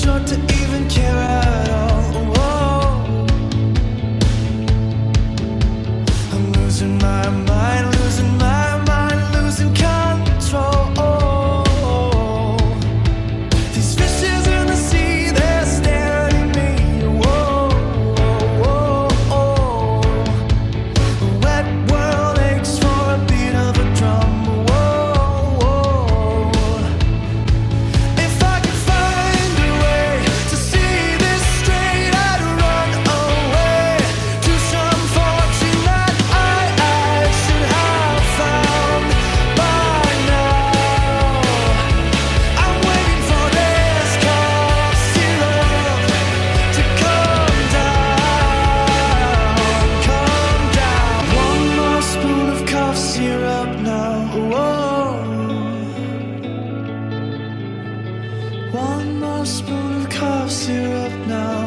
sure to even care at all. Whoa. I'm losing my mind, losing my mind, losing control. These fishes in the sea, they're staring at me. Whoa, whoa, whoa. The wet world aches for a beat of a drum. Whoa, whoa. If I could find a way to see this straight, I'd run away to some fortune that I should have found by now. I'm waiting for this cough syrup to come down, come down. One more spoon of cough syrup now. Whoa. One more spoon of cough syrup now.